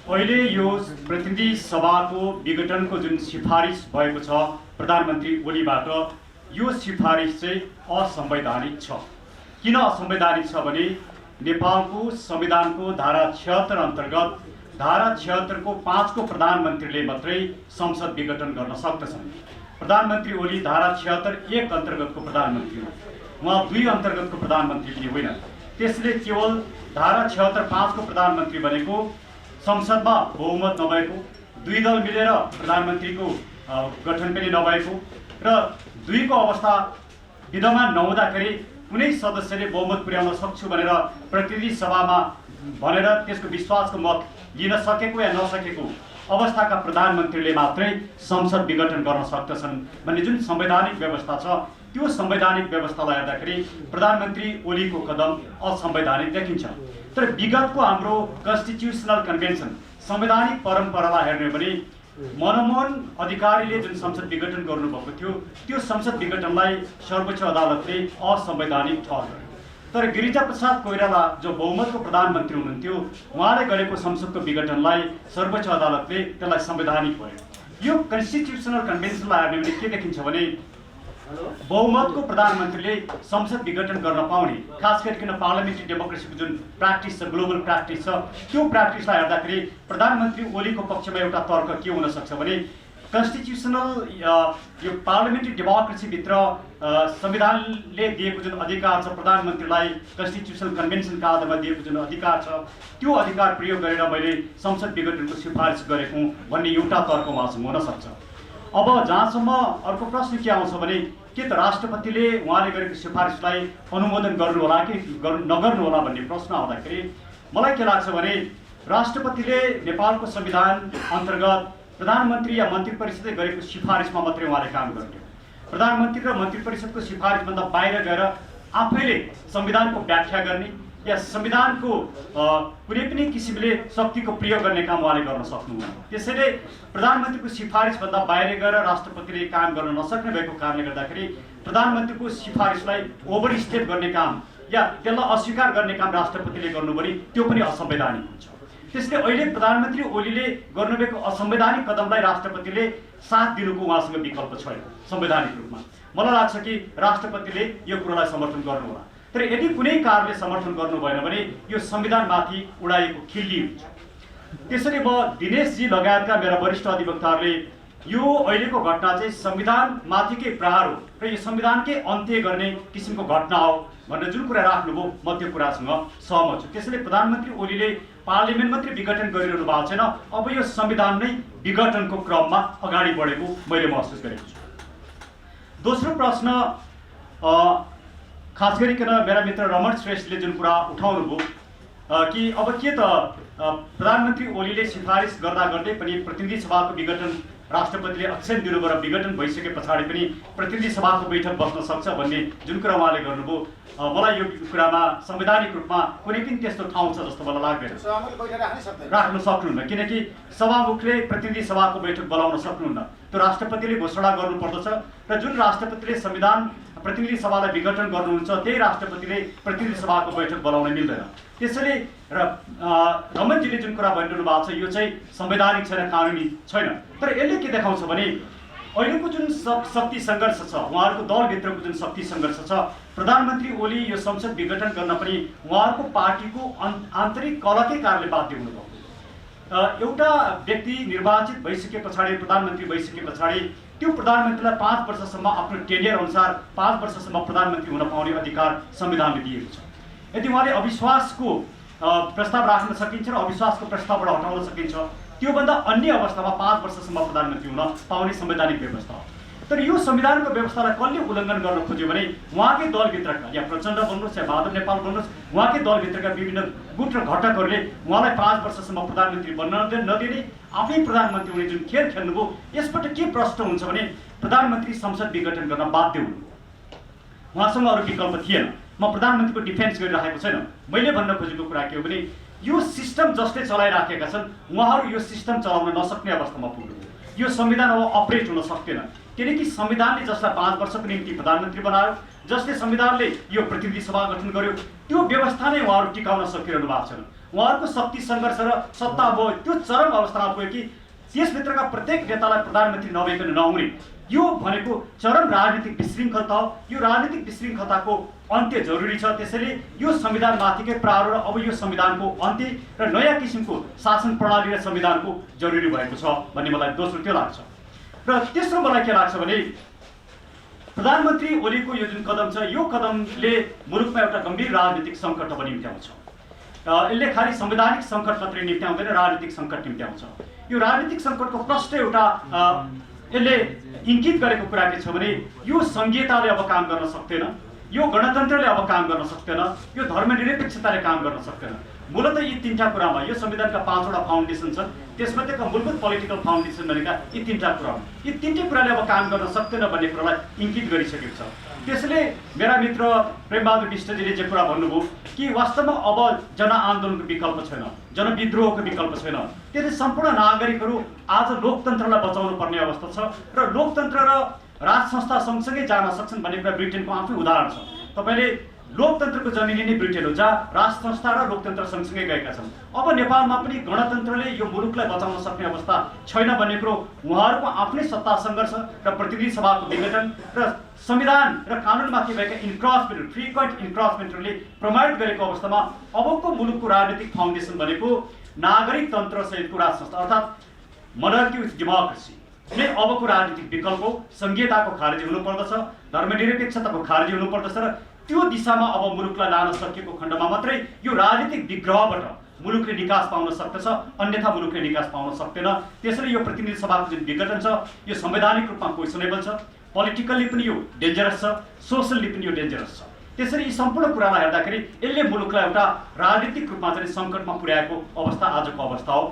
अहिले यो प्रतिनिधि सभाको विघटनको जुन सिफारिस भएको छ प्रधानमन्त्री ओलीबाट, यो सिफारिस चाहिँ असंवैधानिक छ। किन असंवैधानिक छ भने नेपालको संविधानको धारा 76 अन्तर्गत धारा 76 को 5 को प्रधानमन्त्रीले मात्रै संसद विघटन गर्न सक्दछन्। प्रधानमन्त्री ओली धारा 76 1 अन्तर्गतको प्रधानमन्त्री हो, उहाँ 2 अन्तर्गतको प्रधानमन्त्री पनि होइन। त्यसले केवल धारा 76 5 को प्रधानमन्त्री भनेको संसदमा बहुमत नभएको, 2 दल मिलेर प्रधानमन्त्रीको गठन पनि नभएको र 2 को अवस्था विद्यमान नहुँदाखेरि कुनै सदस्यले बहुमत पुर्याउन सक्छु भनेर प्रतिनिधि सभामा भनेर त्यसको विश्वासको मत लिन सकेको या नसकेको अवस्थाका प्रधानमन्त्रीले मात्रै संसद विघटन गर्न सक्दछन् भन्ने जुन संवैधानिक व्यवस्था छ, त्यो संवैधानिक व्यवस्थालाई हेर्दाखेरि प्रधानमन्त्री ओलीको कदम असंवैधानिक देखिन्छ। तर विगतको हाम्रो कन्स्टिट्युसनल कन्भेन्सन संवैधानिक परम्परालाई हेर्ने भने मनमोहन अधिकारीले जुन संसद विघटन गर्नुभएको थियो, त्यो संसद विघटनलाई सर्वोच्च अदालतले असंवैधानिक ठहर्यो। तर गिरिजाप्रसाद कोइराला जो बहुमतको प्रधानमन्त्री हुनुहुन्थ्यो, उहाँले गरेको संसदको विघटनलाई सर्वोच्च अदालतले त्यसलाई संवैधानिक भयो। यो कन्स्टिट्युसनल कन्भेन्सनलाई हेर्ने भने के देखिन्छ भने बहुमतको प्रधानमन्त्रीले संसद विघटन गर्न पाउने, खास गरिकन पार्लियामेन्ट्री डेमोक्रेसीको जुन प्र्याक्टिस छ, ग्लोबल प्र्याक्टिस छ, त्यो प्र्याक्टिसलाई हेर्दाखेरि प्रधानमन्त्री ओलीको पक्षमा एउटा तर्क के हुन सक्छ भने कन्स्टिट्युसनल यो पार्लियामेन्ट्री डेमोक्रेसीभित्र संविधानले दिएको जुन अधिकार छ, प्रधानमन्त्रीलाई कन्स्टिट्युसनल कन्भेन्सनका आधारमा दिएको जुन अधिकार छ, त्यो अधिकार प्रयोग गरेर मैले संसद विघटनको सिफारिस गरेको भन्ने एउटा तर्क उहाँसँग हुन सक्छ। अब जहाँसम्म अर्को प्रश्न के आउँछ भने के त राष्ट्रपतिले उहाँले गरेको सिफारिसलाई अनुमोदन गर्नु होला कि नगर्नु होला भन्ने प्रश्न आउँदाखेरि मलाई के लाग्छ भने राष्ट्रपतिले नेपालको संविधान अन्तर्गत प्रधानमन्त्री या मन्त्री परिषदले गरेको सिफारिसमा मात्रै उहाँले काम गर्ने हो। प्रधानमन्त्री र मन्त्री परिषदको सिफारिसभन्दा बाहिर गएर आफैले संविधानको व्याख्या गर्ने या संविधानको कुनै पनि किसिमले शक्तिको प्रयोग गर्ने काम उहाँले गर्न सक्नुहुन्न। त्यसैले प्रधानमन्त्रीको सिफारिसभन्दा बाहिर गएर राष्ट्रपतिले काम गर्न नसक्ने भएको कारणले गर्दाखेरि प्रधानमन्त्रीको सिफारिसलाई ओभरस्टेप गर्ने काम या त्यसलाई अस्वीकार गर्ने काम राष्ट्रपतिले गर्नु भने त्यो पनि असंवैधानिक हुन्छ। त्यसले अहिले प्रधानमन्त्री ओलीले गर्नुभएको असंवैधानिक कदमलाई राष्ट्रपतिले साथ दिनुको उहाँसँग विकल्प छैन संवैधानिक रूपमा। मलाई लाग्छ कि राष्ट्रपतिले यो कुरालाई समर्थन गर्नुहोला। तर यदि कुनै कारणले समर्थन गर्नु भएन भने यो संविधानमाथि उडाइएको खिल्ली हुन्छ। त्यसैले म दिनेशजी लगायतका मेरा वरिष्ठ अधिवक्ताहरूले यो अहिलेको घटना चाहिँ संविधानमाथिकै प्रहार हो र यो संविधानकै अन्त्य गर्ने किसिमको घटना हो भनेर जुन कुरा राख्नुभयो म त्यो कुरासँग सहमत छु। त्यसैले प्रधानमन्त्री ओलीले पार्लियामेन्ट मात्रै विघटन गरिरहनु भएको छैन, अब यो संविधान नै विघटनको क्रममा अगाडि बढेको मैले महसुस गरेको छु। दोस्रो प्रश्न खास गरिकन मेरा मित्र रमण श्रेष्ठले जुन कुरा उठाउनुभयो कि अब के त प्रधानमन्त्री ओलीले सिफारिस गर्दा गर्दै पनि प्रतिनिधि सभाको विघटन राष्ट्रपतिले अक्षम दिनुभयो र विघटन भइसके पछाडि पनि प्रतिनिधि सभाको बैठक बस्न सक्छ भन्ने जुन कुरा उहाँले गर्नुभयो, मलाई यो कुरामा संवैधानिक रूपमा कुनै पनि त्यस्तो ठाउँ छ जस्तो मलाई लाग्दैन। राख्न सक्नुहुन्न, किनकि सभामुखले प्रतिनिधि सभाको बैठक बोलाउन सक्नुहुन्न। त्यो राष्ट्रपतिले घोषणा गर्नुपर्दछ र जुन राष्ट्रपतिले संविधान प्रतिनिधि सभालाई विघटन गर्नुहुन्छ त्यही राष्ट्रपतिले प्रतिनिधि सभाको बैठक बोलाउन मिल्दैन। त्यसैले रमनजीले जुन कुरा भनिरहनु भएको छ यो चाहिँ संवैधानिक छैन, कानुनी छैन। तर यसले के देखाउँछ भने अहिलेको जुन शक्ति सङ्घर्ष छ, उहाँहरूको दलभित्रको जुन शक्ति सङ्घर्ष छ, प्रधानमन्त्री ओली यो संसद विघटन गर्न पनि उहाँहरूको पार्टीको आन्तरिक कलकै कारणले बाध्य हुनुभयो। एउटा व्यक्ति निर्वाचित भइसके पछाडि, प्रधानमन्त्री भइसके पछाडि त्यो प्रधानमन्त्रीलाई 5 वर्षसम्म आफ्नो टेन्यर अनुसार 5 वर्षसम्म प्रधानमन्त्री हुन पाउने अधिकार संविधानले दिएको छ। यदि उहाँले अविश्वासको प्रस्ताव राख्न सकिन्छ र अविश्वासको प्रस्तावबाट हटाउन सकिन्छ, त्योभन्दा अन्य अवस्थामा 5 वर्षसम्म प्रधानमन्त्री हुन पाउने संवैधानिक व्यवस्था हो। तर यो संविधानको व्यवस्थालाई कसले उल्लङ्घन गर्न खोज्यो भने उहाँकै दलभित्रका या प्रचण्ड भन्नुहोस् या माधव नेपाल भन्नुहोस्, उहाँकै दलभित्रका विभिन्न गुट र घटकहरूले उहाँलाई 5 वर्षसम्म प्रधानमन्त्री बन्न नदिने, आफै प्रधानमन्त्री हुने जुन खेल खेल्नुभयो, यसबाट के प्रश्न हुन्छ भने प्रधानमन्त्री संसद विघटन गर्न बाध्य हुनु। उहाँसँग अरू विकल्प थिएन। म प्रधानमन्त्रीको डिफेन्स गरिरहेको छैन, मैले भन्न खोजेको कुरा के हो भने यो सिस्टम जसले चलाइराखेका छन् उहाँहरू यो सिस्टम चलाउन नसक्ने अवस्थामा पुग्नुभयो। यो संविधान अब अपरेट हुन सक्दैन, किनकि संविधानले जसलाई 5 वर्षको निम्ति प्रधानमन्त्री बनायो, जसले संविधानले यो प्रतिनिधि सभा गठन गर्यो, त्यो व्यवस्था नै उहाँहरू टिकाउन सकिरहनु भएको छैन। उहाँहरूको शक्ति सङ्घर्ष र सत्ता भयो त्यो चरम अवस्थामा पुग्यो कि यसभित्रका प्रत्येक नेतालाई प्रधानमन्त्री नभइकन नहुने, यो भनेको चरम राजनीतिक विशृङ्खलता हो। यो राजनीतिक विशृङ्खलताको अन्त्य जरुरी छ। त्यसैले यो संविधानमाथिकै प्रहार र अब यो संविधानको अन्त्य र नयाँ किसिमको शासन प्रणाली र संविधानको जरुरी भएको छ भन्ने मलाई दोस्रो त्यो लाग्छ। र तेस्रो मलाई के लाग्छ भने प्रधानमन्त्री ओलीको यो जुन कदम छ, यो कदमले मुलुकमा एउटा गम्भीर राजनीतिक सङ्कट पनि निम्त्याउँछ। यसले खालि संवैधानिक सङ्कट मात्रै निम्त्याउँदैन, राजनीतिक सङ्कट निम्त्याउँछ। यो राजनीतिक सङ्कटको प्रष्ट एउटा यसले इङ्गित गरेको कुरा के छ भने यो संघीयताले अब काम गर्न सक्दैन, यो गणतन्त्रले अब काम गर्न सक्दैन, यो धर्मनिरपेक्षताले काम गर्न सक्दैन। मूलतः यी तीनटा कुरामा यो संविधानका 5वटा फाउन्डेसन छन्, त्यसमध्येका मूलभूत पोलिटिकल फाउन्डेसन भनेका यी तीनटा कुरा हुन्। यी तीनटै कुराले अब काम गर्न सक्दैन भन्ने कुरालाई इङ्गित गरिसकेको छ। त्यसले मेरा मित्र प्रेमबहादुर विष्टजीले जे कुरा भन्नुभयो कि वास्तवमा अब जनआन्दोलनको विकल्प छैन, जनविद्रोहको विकल्प छैन। त्यसले सम्पूर्ण नागरिकहरू आज लोकतन्त्रलाई बचाउनु पर्ने अवस्था छ र लोकतन्त्र र राज संस्था सँगसँगै जान सक्छन् भन्ने कुरा ब्रिटेनको आफै उदाहरण छ। तपाईँले लोकतन्त्रको जमिनी नै ब्रिटेन हो, जहाँ राज संस्था र लोकतन्त्र सँगसँगै गएका छन्। अब नेपालमा पनि गणतन्त्रले यो मुलुकलाई बचाउन सक्ने अवस्था छैन भन्ने कुरो उहाँहरूको आफ्नै सत्ता सङ्घर्ष र प्रतिनिधि सभाको विघटन र संविधान र कानुनमाथि भएका इन्क्रोचमेन्ट, फ्रिक्वेन्ट इन्क्रोचमेन्टहरूले प्रमाणित गरेको अवस्थामा अबको मुलुकको राजनीतिक फाउन्डेसन भनेको नागरिक तन्त्र सहितको राज संस्था अर्थात् मोनर्की विथ डेमोक्रेसी नै अबको राजनीतिक विकल्प हो। संघीयताको खारेजी हुनुपर्दछ, धर्मनिरपेक्षताको खारेजी हुनुपर्दछ र त्यो दिशामा अब मुलुकलाई लान सकिएको खण्डमा मात्रै यो राजनीतिक विग्रहबाट मुलुकले निकास पाउन सक्दछ, अन्यथा मुलुकले निकास पाउन सक्दैन। त्यसैले यो प्रतिनिधि सभाको जुन विघटन छ यो संवैधानिक रूपमा क्वेसनेबल छ, पोलिटिकल्ली पनि यो डेन्जरस छ, सोसल्ली पनि यो डेन्जरस छ। त्यसरी यी सम्पूर्ण कुरालाई हेर्दाखेरि यसले मुलुकलाई एउटा राजनीतिक रूपमा चाहिँ सङ्कटमा पुर्याएको अवस्था आजको अवस्था हो।